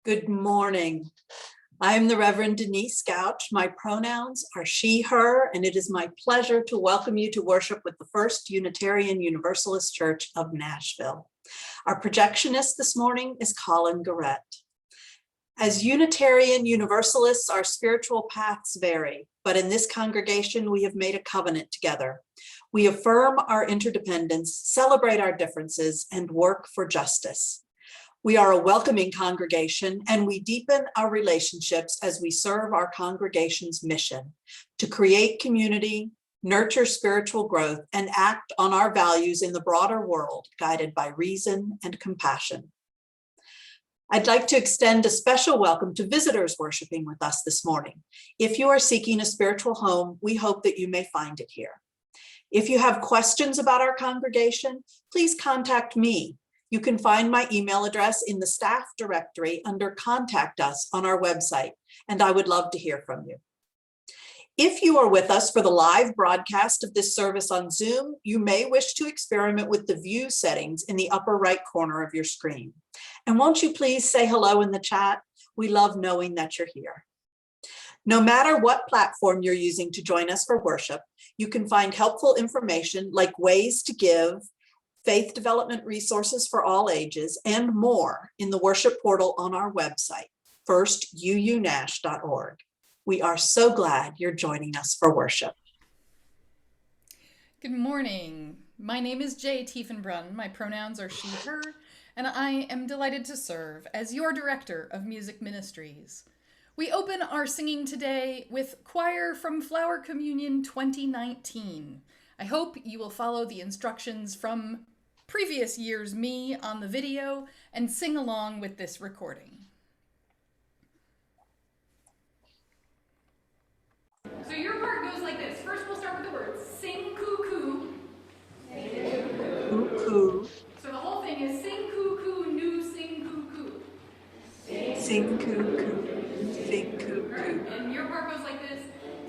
Good morning. I am the Reverend Denise Gouch. My pronouns are she, her, and it is my pleasure to welcome you to worship with the First Unitarian Universalist Church of Nashville. Our projectionist this morning is Colin Garrett. As Unitarian Universalists, our spiritual paths vary, but in this congregation, we have made a covenant together. We affirm our interdependence, celebrate our differences, and work for justice. We are a welcoming congregation, and we deepen our relationships as we serve our congregation's mission to create community, nurture spiritual growth, and act on our values in the broader world, guided by reason and compassion. I'd like to extend a special welcome to visitors worshiping with us this morning. If you are seeking a spiritual home, we hope that you may find it here. If you have questions about our congregation, please contact me. You can find my email address in the staff directory under Contact Us on our website, and I would love to hear from you. If you are with us for the live broadcast of this service on Zoom, you may wish to experiment with the view settings in the upper right corner of your screen. And won't you please say hello in the chat? We love knowing that you're here. No matter what platform you're using to join us for worship, you can find helpful information like ways to give, faith development resources for all ages, and more in the worship portal on our website, firstuunash.org. We are so glad you're joining us for worship. Good morning. My name is Jay Tiefenbrunn. My pronouns are she, her, and I am delighted to serve as your Director of Music Ministries. We open our singing today with Choir from Flower Communion 2019. I hope you will follow the instructions from previous year's me on the video and sing along with this recording. So your part goes like this. First we'll start with the words sing cuckoo. Cuckoo. So the whole thing is sing cuckoo, new sing cuckoo. Sing cuckoo, sing cuckoo. All right, and your part goes like this.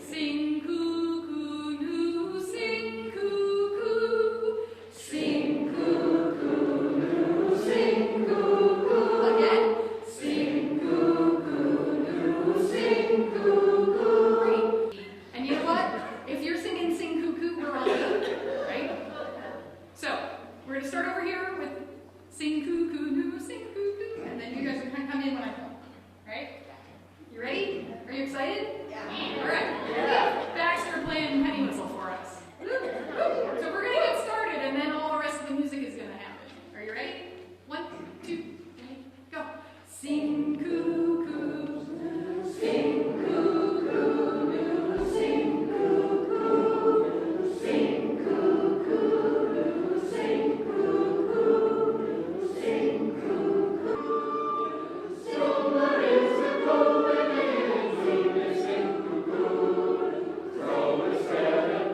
Sing cuckoo, new sing cuckoo. Sing cuckoo, new sing cuckoo. Again. Sing cuckoo, new sing cuckoo. Great. And you know what? If you're singing sing cuckoo, we're all good, right? So we're going to start over here with sing cuckoo, new sing cuckoo. And then you guys are going to come in when I come. Right? You ready? Are you excited? Yeah. All right. Baxter playing penny whistle for us. So we're going to get started, and then all the rest of the music is going to happen. Are you ready? 1, 2, 3, go. Sing cuckoo, sing cuckoo, sing cuckoo, sing cuckoo, sing cuckoo, sing cuckoo. Throw a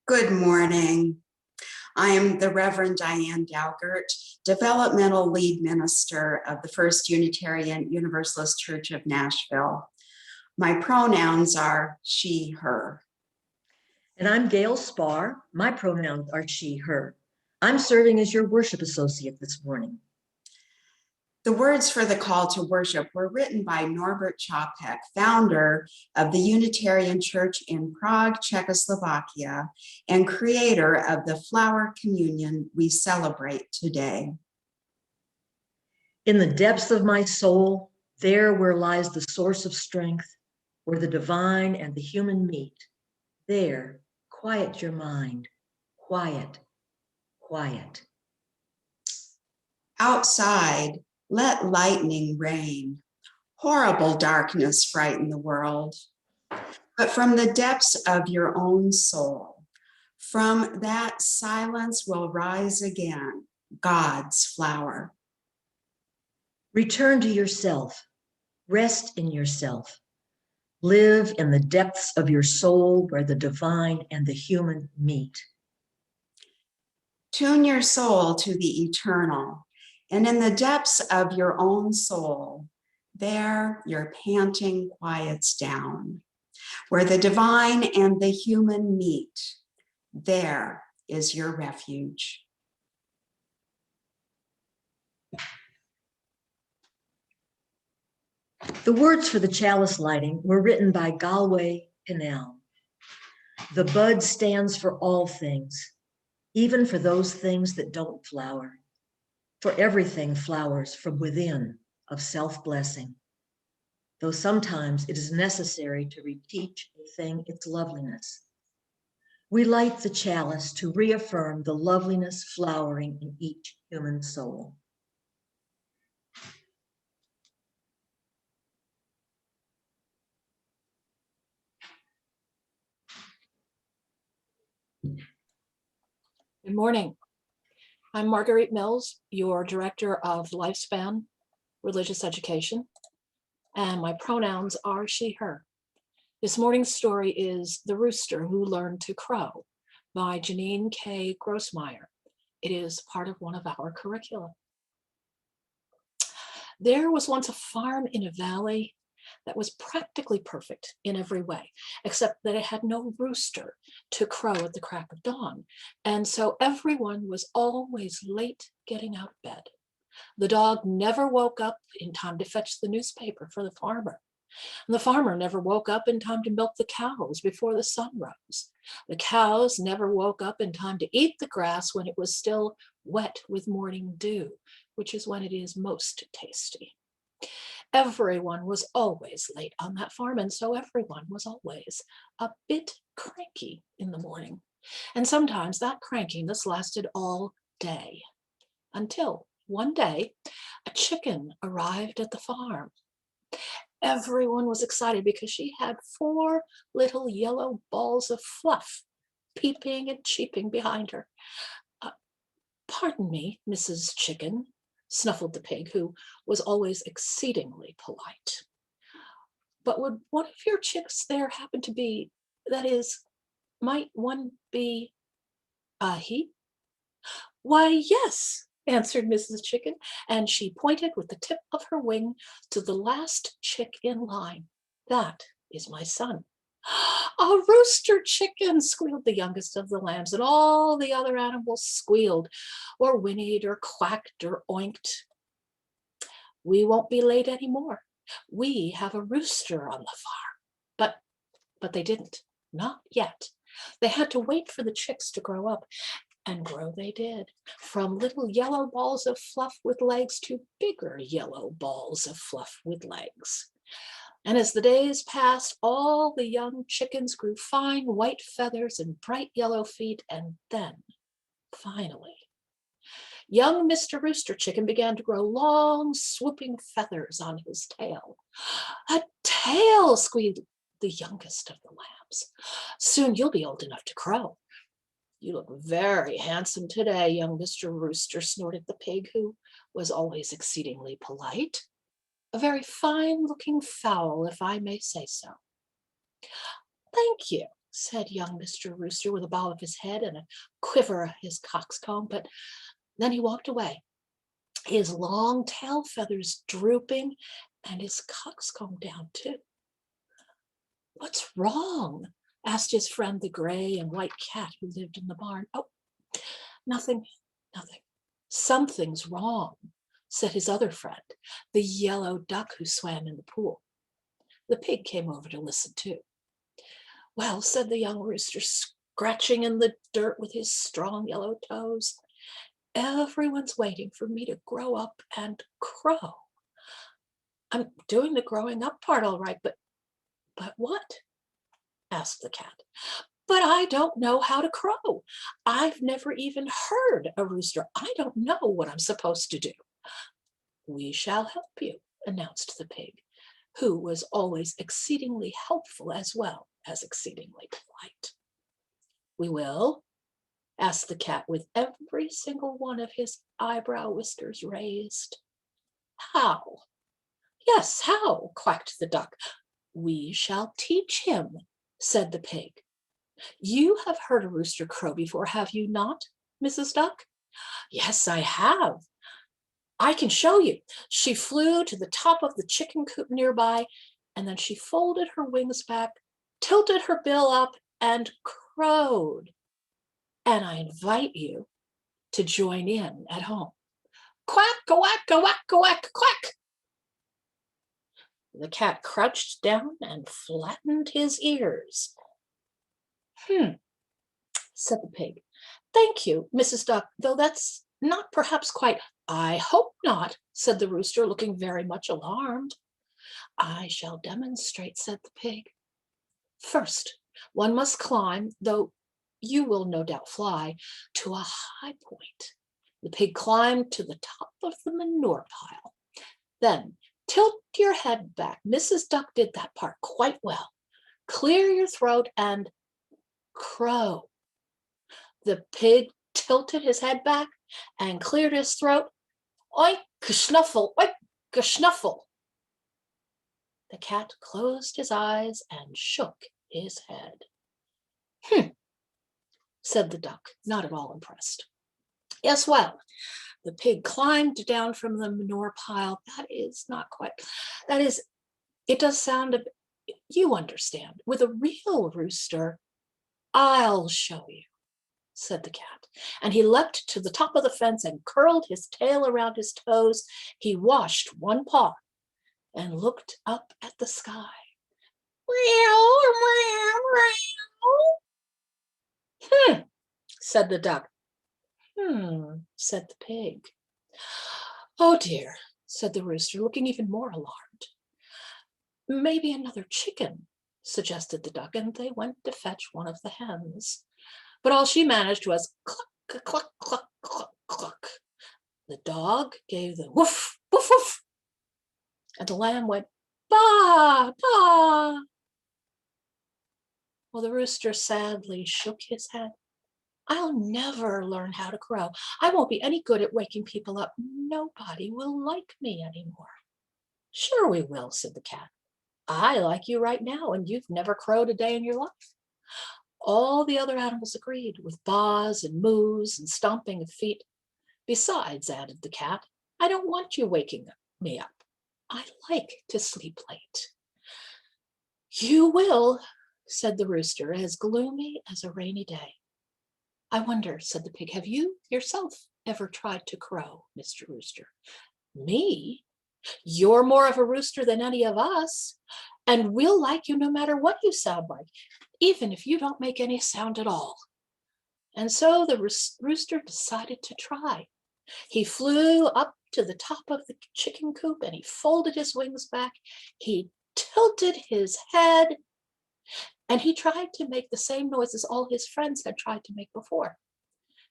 Good morning. I am the Reverend Diane Daugert, Developmental Lead Minister of the First Unitarian Universalist Church of Nashville. My pronouns are she, her. And I'm Gail Spar. My pronouns are she, her. I'm serving as your worship associate this morning. The words for the call to worship were written by Norbert Čapek, founder of the Unitarian Church in Prague, Czechoslovakia, and creator of the flower communion we celebrate today. In the depths of my soul, there where lies the source of strength, where the divine and the human meet, there, quiet your mind, quiet, quiet. Outside, let lightning rain. Horrible darkness frighten the world. But from the depths of your own soul, from that silence will rise again God's flower. Return to yourself, rest in yourself. Live in the depths of your soul where the divine and the human meet. Tune your soul to the eternal, and in the depths of your own soul, there your panting quiets down. Where the divine and the human meet, there is your refuge. The words for the chalice lighting were written by Galway Pinnell. The bud stands for all things, even for those things that don't flower. For everything flowers from within of self-blessing, though sometimes it is necessary to reteach a thing its loveliness. We light the chalice to reaffirm the loveliness flowering in each human soul. Good morning. I'm Marguerite Mills, your Director of Lifespan Religious Education, and my pronouns are she, her. This morning's story is The Rooster Who Learned to Crow by Janine K. Grossme. It is part of one of our curricula. There was once a farm in a valley that was practically perfect in every way, except that it had no rooster to crow at the crack of dawn. And so everyone was always late getting out of bed. The dog never woke up in time to fetch the newspaper for the farmer. And the farmer never woke up in time to milk the cows before the sun rose. The cows never woke up in time to eat the grass when it was still wet with morning dew, which is when it is most tasty. Everyone was always late on that farm, and so everyone was always a bit cranky in the morning. And sometimes that crankiness lasted all day, until one day a chicken arrived at the farm. Everyone was excited because she had 4 little yellow balls of fluff peeping and cheeping behind her. Pardon me, Mrs. Chicken, snuffled the pig, who was always exceedingly polite. But would one of your chicks there happen to be, that is, might one be a he? Why, yes, answered Mrs. Chicken, and she pointed with the tip of her wing to the last chick in line. That is my son. A rooster chicken, squealed the youngest of the lambs, and all the other animals squealed, or whinnied, or quacked, or oinked. We won't be late anymore. We have a rooster on the farm. But they didn't, not yet. They had to wait for the chicks to grow up, and grow they did, from little yellow balls of fluff with legs to bigger yellow balls of fluff with legs. And as the days passed, all the young chickens grew fine white feathers and bright yellow feet, and then, finally, young Mr. Rooster Chicken began to grow long, swooping feathers on his tail. A tail, squealed the youngest of the lambs. Soon you'll be old enough to crow. You look very handsome today, young Mr. Rooster, snorted the pig, who was always exceedingly polite. A very fine-looking fowl, if I may say so. Thank you, said young Mr. Rooster with a bob of his head and a quiver of his coxcomb, but then he walked away, his long tail feathers drooping and his coxcomb down too. "What's wrong?" asked his friend, the gray and white cat who lived in the barn. "Oh, nothing, nothing. Something's wrong," said his other friend, the yellow duck who swam in the pool. The pig came over to listen too. "Well," said the young rooster, scratching in the dirt with his strong yellow toes, "everyone's waiting for me to grow up and crow. I'm doing the growing up part all right, but what?" asked the cat. "But I don't know how to crow. I've never even heard a rooster. I don't know what I'm supposed to do." "We shall help you," announced the pig, who was always exceedingly helpful as well as exceedingly polite. "We will?" asked the cat with every single one of his eyebrow whiskers raised. "How?" "Yes, how?" quacked the duck. "We shall teach him," said the pig. "You have heard a rooster crow before, have you not, Mrs. Duck?" "Yes, I have. I can show you." She flew to the top of the chicken coop nearby, and then she folded her wings back, tilted her bill up, and crowed. And I invite you to join in at home. "Quack, quack, quack, quack, quack." The cat crouched down and flattened his ears. Said the pig. "Thank you, Mrs. Duck, though that's not perhaps quite—" "I hope not," said the rooster, looking very much alarmed. "I shall demonstrate," said the pig. "First, one must climb, though you will no doubt fly, to a high point." The pig climbed to the top of the manure pile. "Then tilt your head back." Mrs. Duck did that part quite well. "Clear your throat and crow." The pig tilted his head back and cleared his throat. "Oink, snuffle, oink, snuffle." The cat closed his eyes and shook his head. Said the duck, not at all impressed. "Yes, well, the pig climbed down from the manure pile. That is not quite, that is, it does sound a bit, you understand. With a real rooster, I'll show you," said the cat. And he leapt to the top of the fence and curled his tail around his toes. He washed one paw and looked up at the sky. Said the duck. Said the pig. "Oh dear," said the rooster, looking even more alarmed. "Maybe another chicken," suggested the duck, and they went to fetch one of the hens. But all she managed was cluck, cluck, cluck, cluck, cluck. The dog gave the woof, woof, woof, and the lamb went baa, baa. Well, the rooster sadly shook his head. "I'll never learn how to crow. I won't be any good at waking people up. Nobody will like me anymore." "Sure we will," said the cat. "I like you right now, and you've never crowed a day in your life." All the other animals agreed, with baas and moos and stomping of feet. "Besides," added the cat, "I don't want you waking me up. I like to sleep late." "You will," said the rooster, as gloomy as a rainy day. "I wonder," said the pig, "have you yourself ever tried to crow, Mr. Rooster?" "Me? You're more of a rooster than any of us, and we'll like you no matter what you sound like, even if you don't make any sound at all." And so the rooster decided to try. He flew up to the top of the chicken coop and he folded his wings back. He tilted his head and he tried to make the same noises all his friends had tried to make before.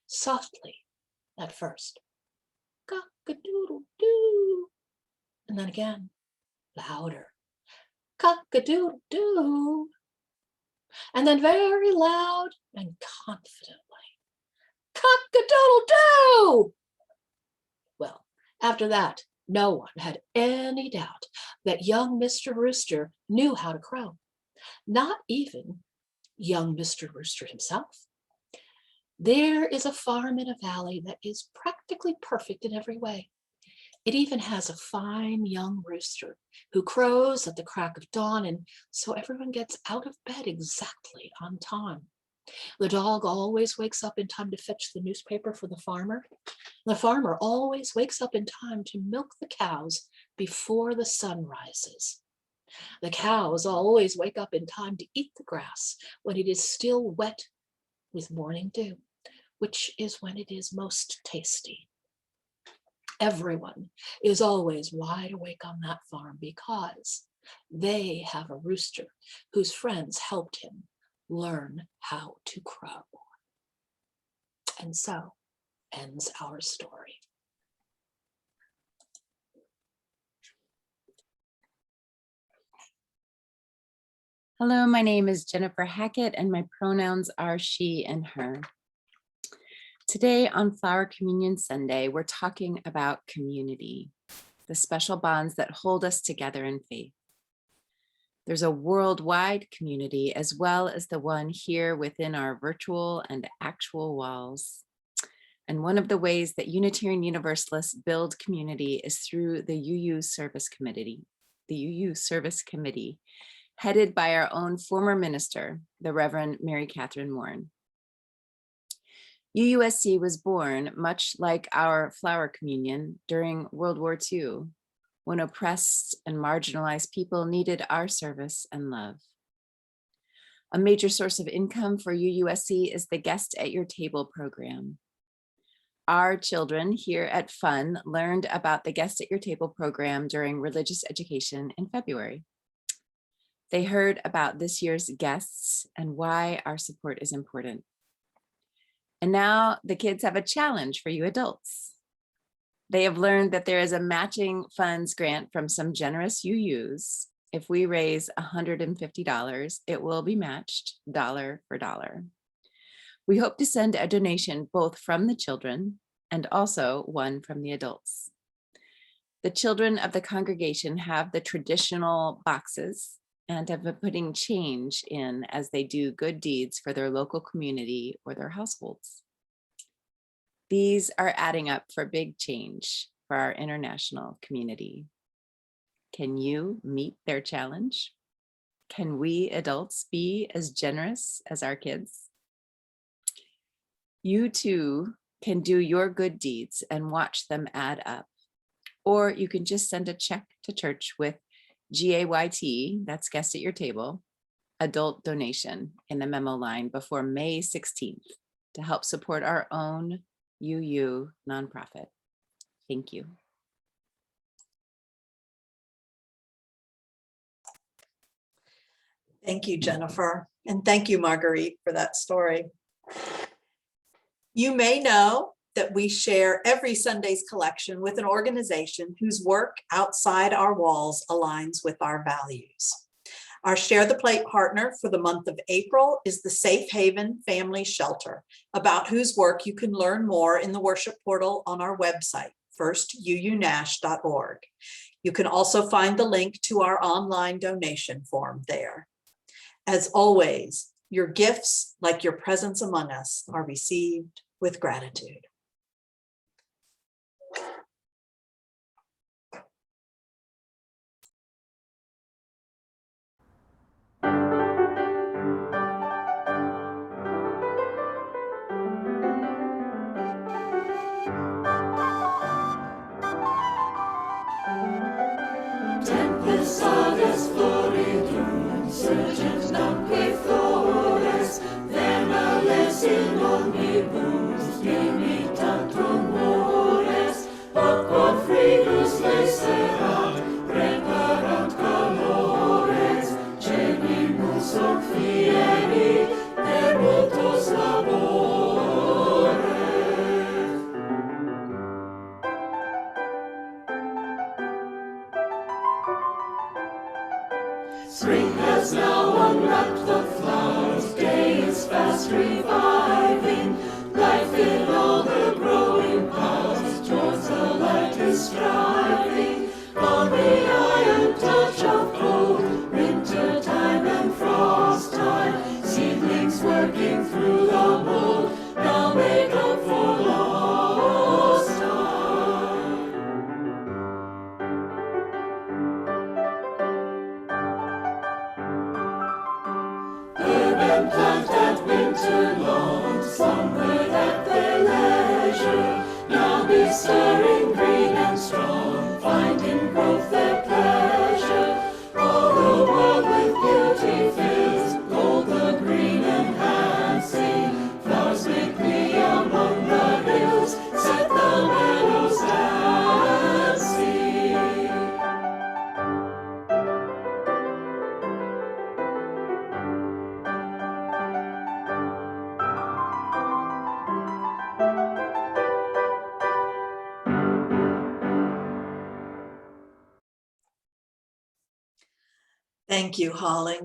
Softly at first. Cock-a-doodle-doo. And then again, louder. Cock-a-doodle-doo. And then very loud and confidently. Cock-a-doodle-doo! Well, after that, no one had any doubt that young Mr. Rooster knew how to crow. Not even young Mr. Rooster himself. There is a farm in a valley that is practically perfect in every way. It even has a fine young rooster who crows at the crack of dawn, and so everyone gets out of bed exactly on time. The dog always wakes up in time to fetch the newspaper for the farmer. The farmer always wakes up in time to milk the cows before the sun rises. The cows always wake up in time to eat the grass when it is still wet with morning dew, which is when it is most tasty. Everyone is always wide awake on that farm because they have a rooster whose friends helped him learn how to crow. And so ends our story. Hello, my name is Jennifer Hackett and my pronouns are she and her. Today on Flower Communion Sunday, we're talking about community, the special bonds that hold us together in faith. There's a worldwide community as well as the one here within our virtual and actual walls. And one of the ways that Unitarian Universalists build community is through the UU Service Committee, headed by our own former minister, the Reverend Mary Catherine Morin. UUSC was born, much like our Flower Communion, during World War II, when oppressed and marginalized people needed our service and love. A major source of income for UUSC is the Guest at Your Table program. Our children here at FUN learned about the Guest at Your Table program during religious education in February. They heard about this year's guests and why our support is important. And now the kids have a challenge for you adults. They have learned that there is a matching funds grant from some generous UUs. If we raise $150, it will be matched dollar for dollar. We hope to send a donation both from the children and also one from the adults. The children of the congregation have the traditional boxes and have been putting change in as they do good deeds for their local community or their households. These are adding up for big change for our international community. Can you meet their challenge? Can we adults be as generous as our kids? You too can do your good deeds and watch them add up. Or you can just send a check to church with GAYT, that's Guest at Your Table, adult donation in the memo line before May 16th to help support our own UU nonprofit. Thank you. Thank you, Jennifer. And thank you, Marguerite, for that story. You may know that we share every Sunday's collection with an organization whose work outside our walls aligns with our values. Our Share the Plate partner for the month of April is the Safe Haven Family Shelter, about whose work you can learn more in the worship portal on our website, firstuunash.org. You can also find the link to our online donation form there. As always, your gifts, like your presence among us, are received with gratitude. Tempestadas floridum, surgent nunque flores, venables in omnibus, Thank you, Holly.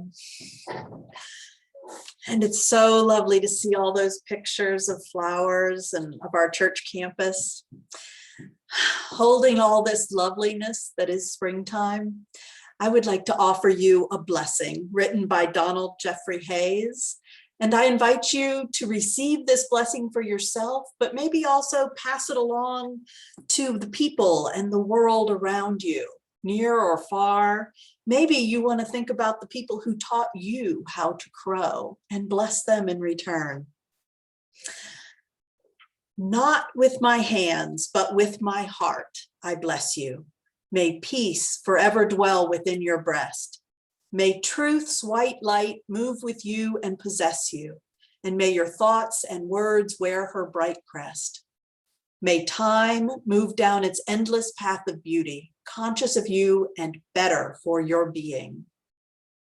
And it's so lovely to see all those pictures of flowers and of our church campus, holding all this loveliness that is springtime. I would like to offer you a blessing written by Donald Jeffrey Hayes. And I invite you to receive this blessing for yourself, but maybe also pass it along to the people and the world around you, near or far. Maybe you want to think about the people who taught you how to crow and bless them in return. Not with my hands, but with my heart, I bless you. May peace forever dwell within your breast. May truth's white light move with you and possess you, and may your thoughts and words wear her bright crest. May time move down its endless path of beauty, conscious of you and better for your being.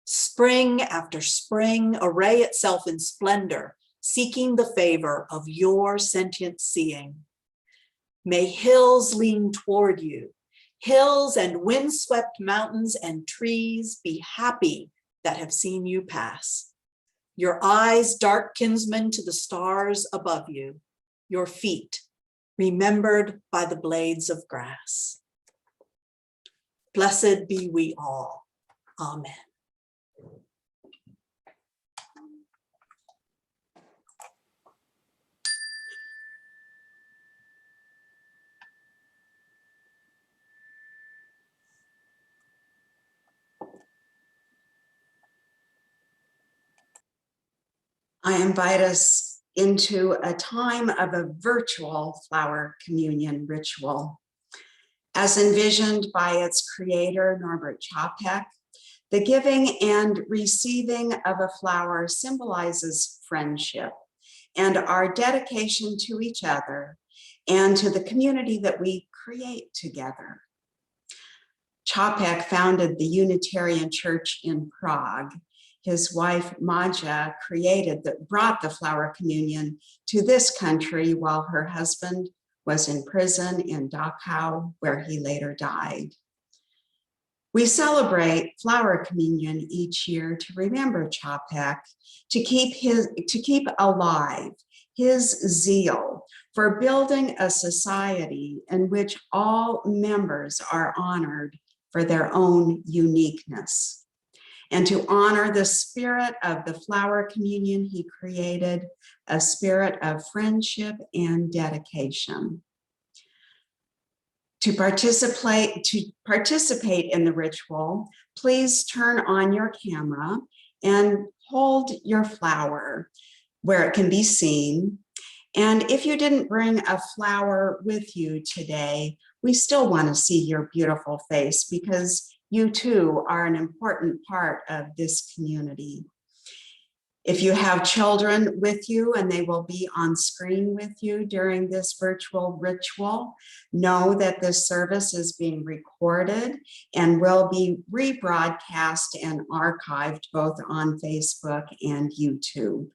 Spring after spring, array itself in splendor, seeking the favor of your sentient seeing. May hills lean toward you, hills and windswept mountains and trees be happy that have seen you pass. Your eyes, dark kinsmen to the stars above you, your feet, remembered by the blades of grass. Blessed be we all. Amen. I invite us into a time of a virtual flower communion ritual. As envisioned by its creator, Norbert Čapek, the giving and receiving of a flower symbolizes friendship and our dedication to each other and to the community that we create together. Čapek founded the Unitarian Church in Prague. His wife, Maja, brought the flower communion to this country while her husband was in prison in Dachau, where he later died. We celebrate flower communion each year to remember Čapek, to keep alive his zeal for building a society in which all members are honored for their own uniqueness, and to honor the spirit of the flower communion he created, a spirit of friendship and dedication. To participate in the ritual, please turn on your camera and hold your flower where it can be seen. And if you didn't bring a flower with you today, we still want to see your beautiful face because you too are an important part of this community. If you have children with you and they will be on screen with you during this virtual ritual, know that this service is being recorded and will be rebroadcast and archived both on Facebook and YouTube.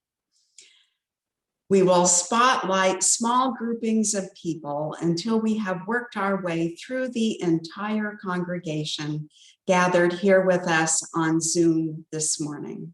We will spotlight small groupings of people until we have worked our way through the entire congregation gathered here with us on Zoom this morning.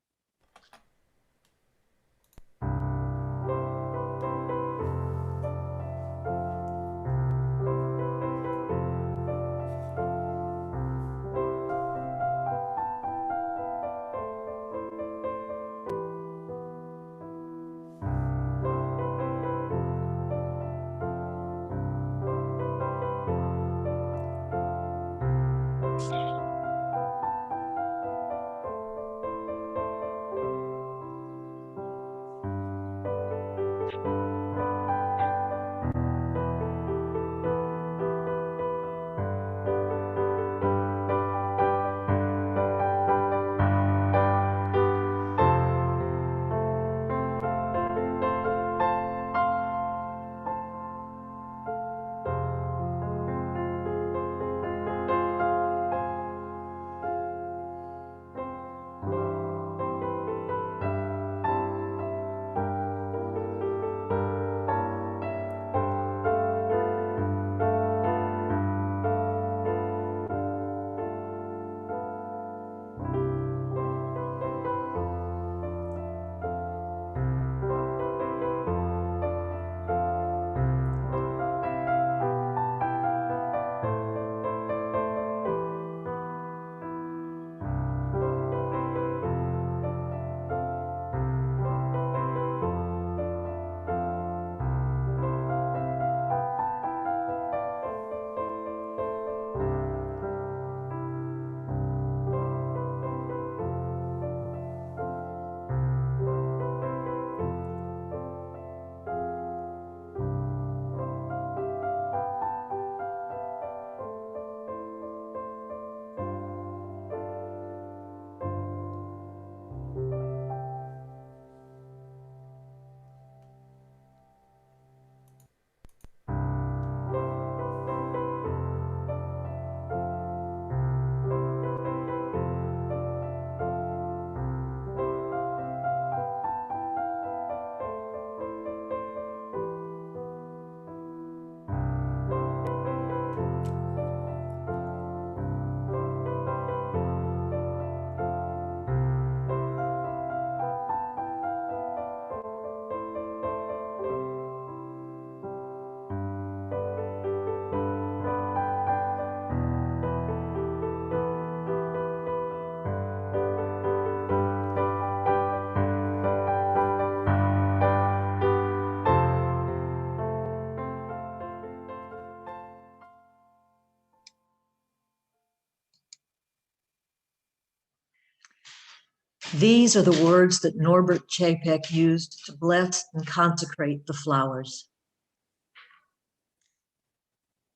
These are the words that Norbert Chapek used to bless and consecrate the flowers.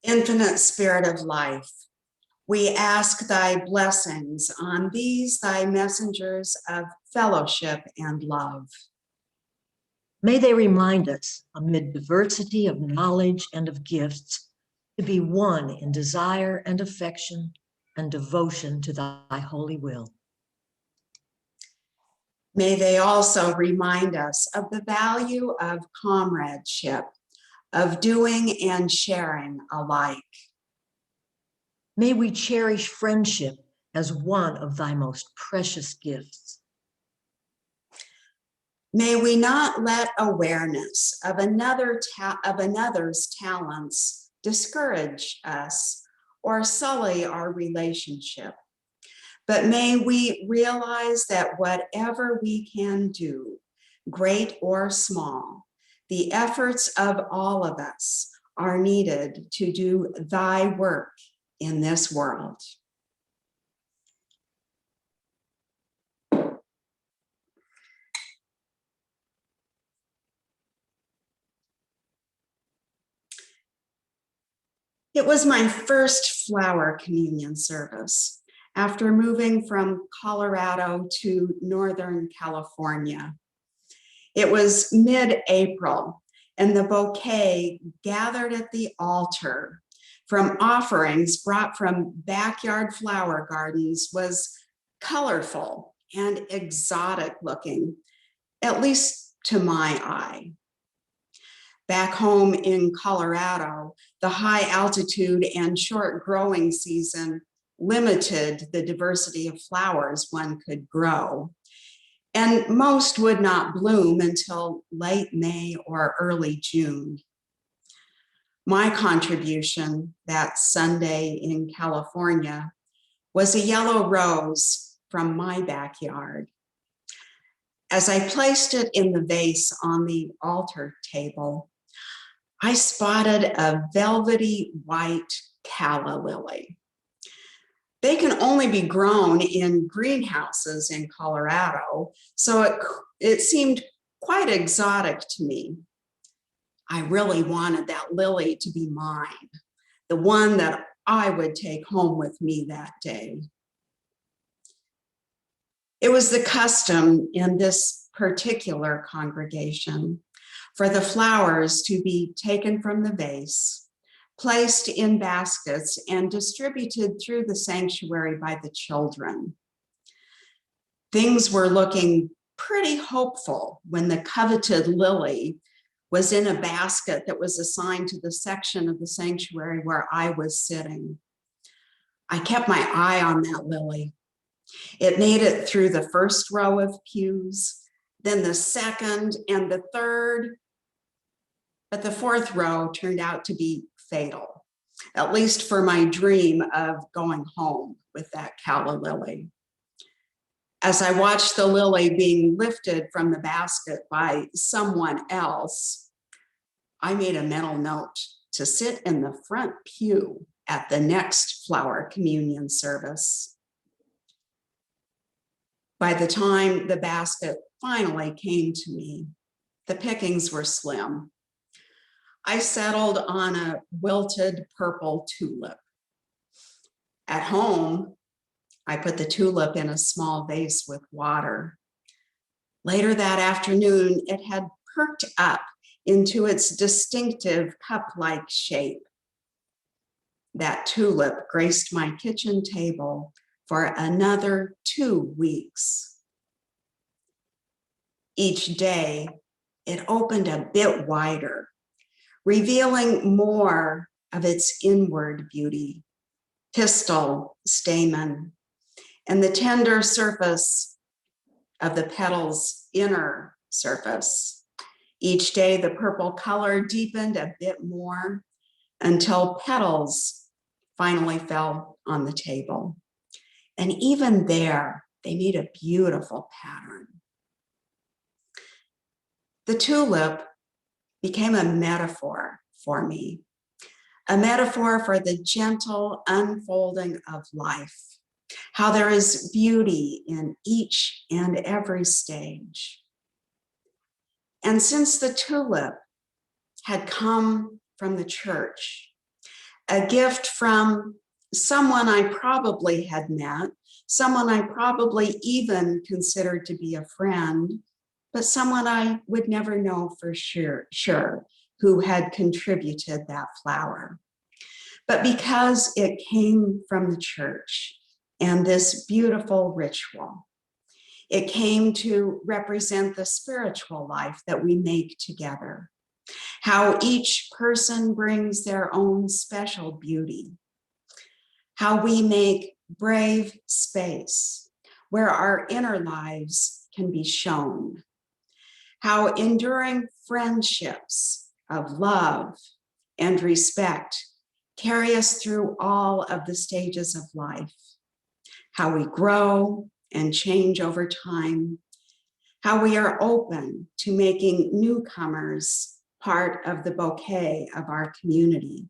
Infinite Spirit of life, we ask thy blessings on these thy messengers of fellowship and love. May they remind us, amid diversity of knowledge and of gifts, to be one in desire and affection and devotion to thy holy will. May they also remind us of the value of comradeship, of doing and sharing alike. May we cherish friendship as one of thy most precious gifts. May we not let awareness of another's talents discourage us or sully our relationship, but may we realize that whatever we can do, great or small, the efforts of all of us are needed to do thy work in this world. It was my first flower communion service after moving from Colorado to Northern California. It was mid-April, and the bouquet gathered at the altar from offerings brought from backyard flower gardens was colorful and exotic looking, at least to my eye. Back home in Colorado, the high altitude and short growing season limited the diversity of flowers one could grow, and most would not bloom until late May or early June. My contribution that Sunday in California was a yellow rose from my backyard. As I placed it in the vase on the altar table, I spotted a velvety white calla lily. They can only be grown in greenhouses in Colorado, so it seemed quite exotic to me. I really wanted that lily to be mine, the one that I would take home with me that day. It was the custom in this particular congregation for the flowers to be taken from the vase, placed in baskets, and distributed through the sanctuary by the children. Things were looking pretty hopeful when the coveted lily was in a basket that was assigned to the section of the sanctuary where I was sitting. I kept my eye on that lily. It made it through the first row of pews, then the second and the third, but the fourth row turned out to be fatal, at least for my dream of going home with that calla lily. As I watched the lily being lifted from the basket by someone else, I made a mental note to sit in the front pew at the next flower communion service. By the time the basket finally came to me, the pickings were slim. I settled on a wilted purple tulip. At home, I put the tulip in a small vase with water. Later that afternoon, it had perked up into its distinctive cup-like shape. That tulip graced my kitchen table for another 2 weeks. Each day, it opened a bit wider, revealing more of its inward beauty, pistil, stamen, and the tender surface of the petal's inner surface. Each day, the purple color deepened a bit more until petals finally fell on the table. And even there, they made a beautiful pattern. The tulip became a metaphor for me, a metaphor for the gentle unfolding of life, how there is beauty in each and every stage. And since the tulip had come from the church, a gift from someone I probably had met, someone I probably even considered to be a friend, but someone I would never know for sure who had contributed that flower. But because it came from the church and this beautiful ritual, it came to represent the spiritual life that we make together, how each person brings their own special beauty, how we make brave space where our inner lives can be shown, how enduring friendships of love and respect carry us through all of the stages of life, how we grow and change over time, how we are open to making newcomers part of the bouquet of our community.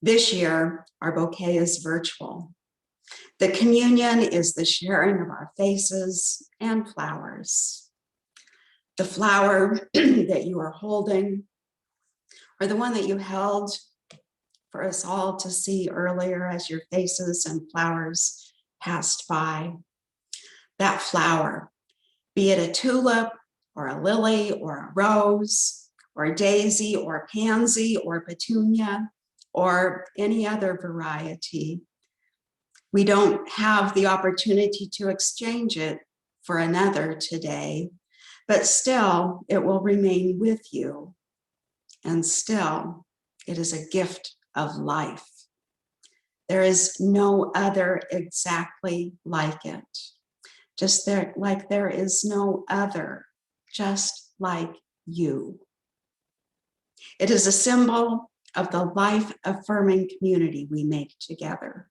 This year, our bouquet is virtual. The communion is the sharing of our faces and flowers. The flower that you are holding, or the one that you held for us all to see earlier as your faces and flowers passed by. That flower, be it a tulip or a lily or a rose or a daisy or a pansy or petunia or any other variety. We don't have the opportunity to exchange it for another today, but still it will remain with you. And still it is a gift of life. There is no other exactly like it. Just there, like there is no other, just like you. It is a symbol of the life-affirming community we make together.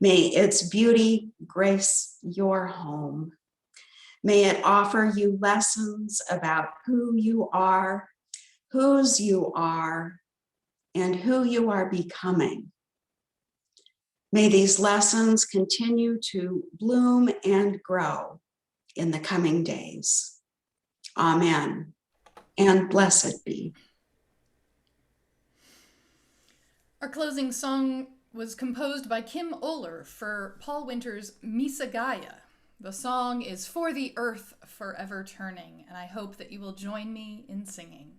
May its beauty grace your home. May it offer you lessons about who you are, whose you are, and who you are becoming. May these lessons continue to bloom and grow in the coming days. Amen, and blessed be. Our closing song was composed by Kim Oler for Paul Winter's Misa Gaia. The song is For the Earth Forever Turning, and I hope that you will join me in singing.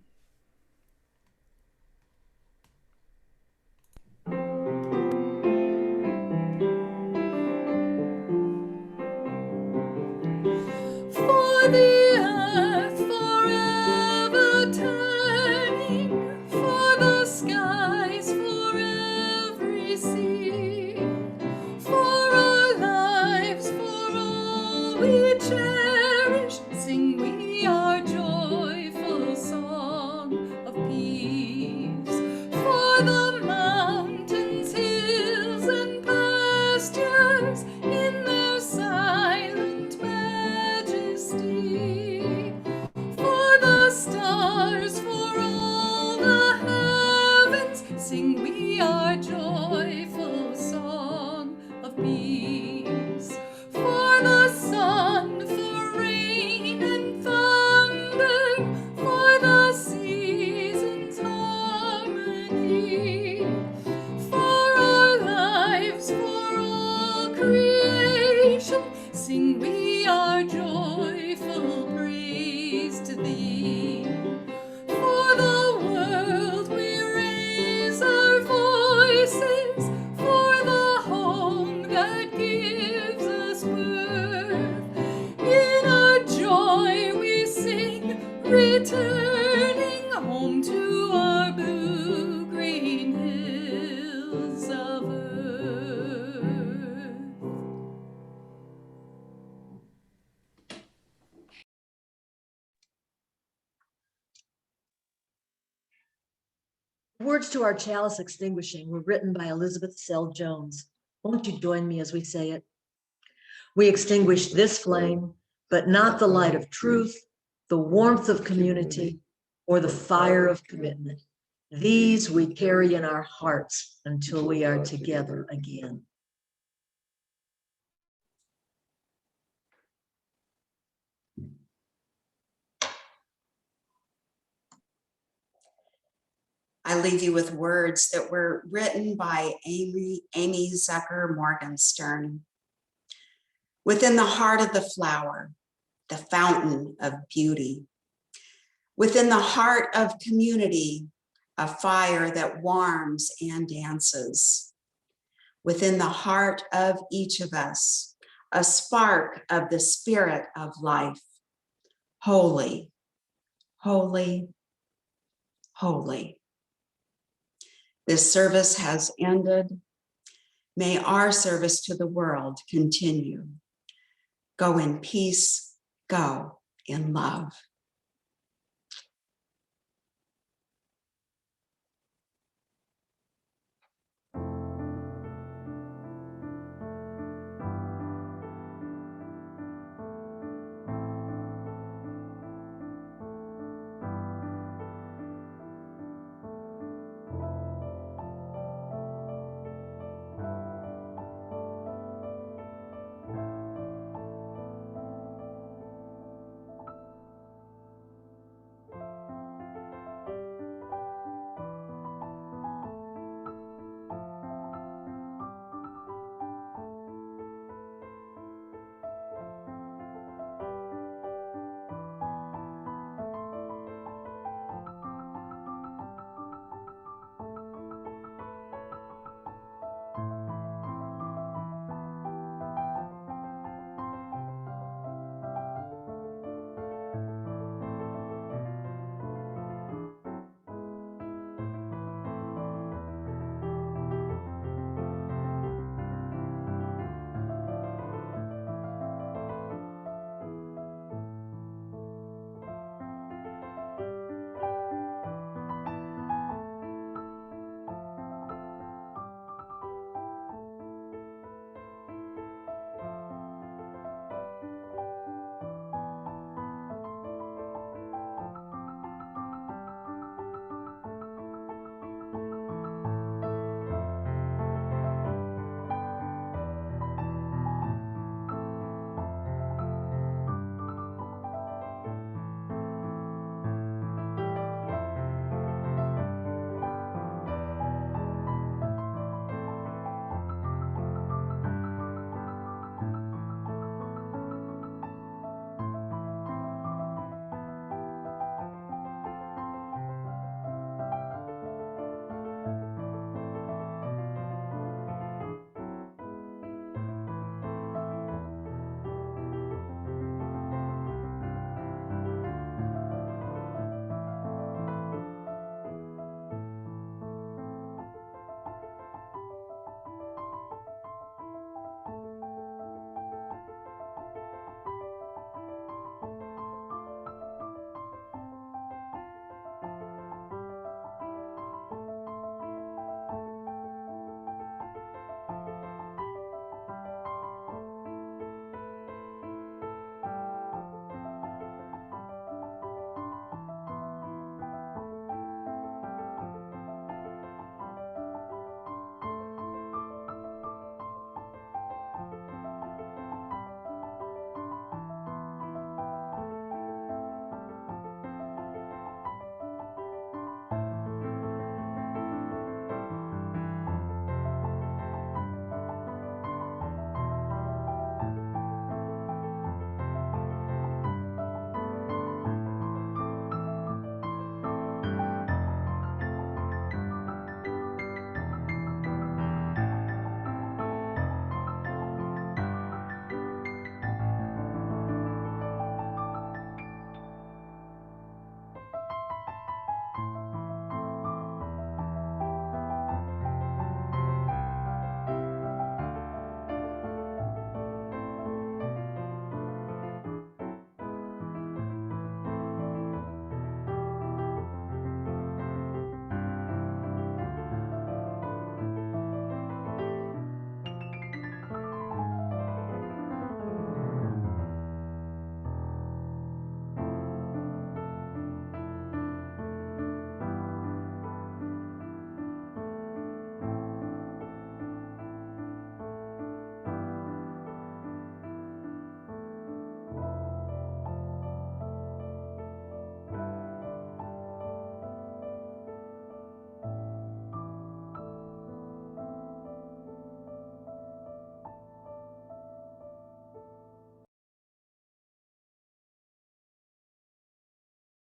For the earth forever turning, for the skies for every sea, for our lives, for all we cherish, sing we our joyful song of peace. For the mountains, hills, and pastures in their silent majesty, for the stars, for all the heavens, sing we our joyful song of peace. For the sun, for rain and thunder, for the seasons' harmony, for our lives, for all creation, sing we our joyful praise to thee. For the world we raise our voices, for the home that gives us birth. In our joy we sing, returning home to our blue-green hills of earth. Words to our chalice extinguishing were written by Elizabeth Sell Jones. Won't you join me as we say it? We extinguish this flame, but not the light of truth, the warmth of community, or the fire of commitment. These we carry in our hearts until we are together again. I leave you with words that were written by Amy Zucker Morgenstern. Within the heart of the flower, the fountain of beauty. Within the heart of community, a fire that warms and dances. Within the heart of each of us, a spark of the spirit of life. Holy, holy, holy. This service has ended. May our service to the world continue. Go in peace, go in love.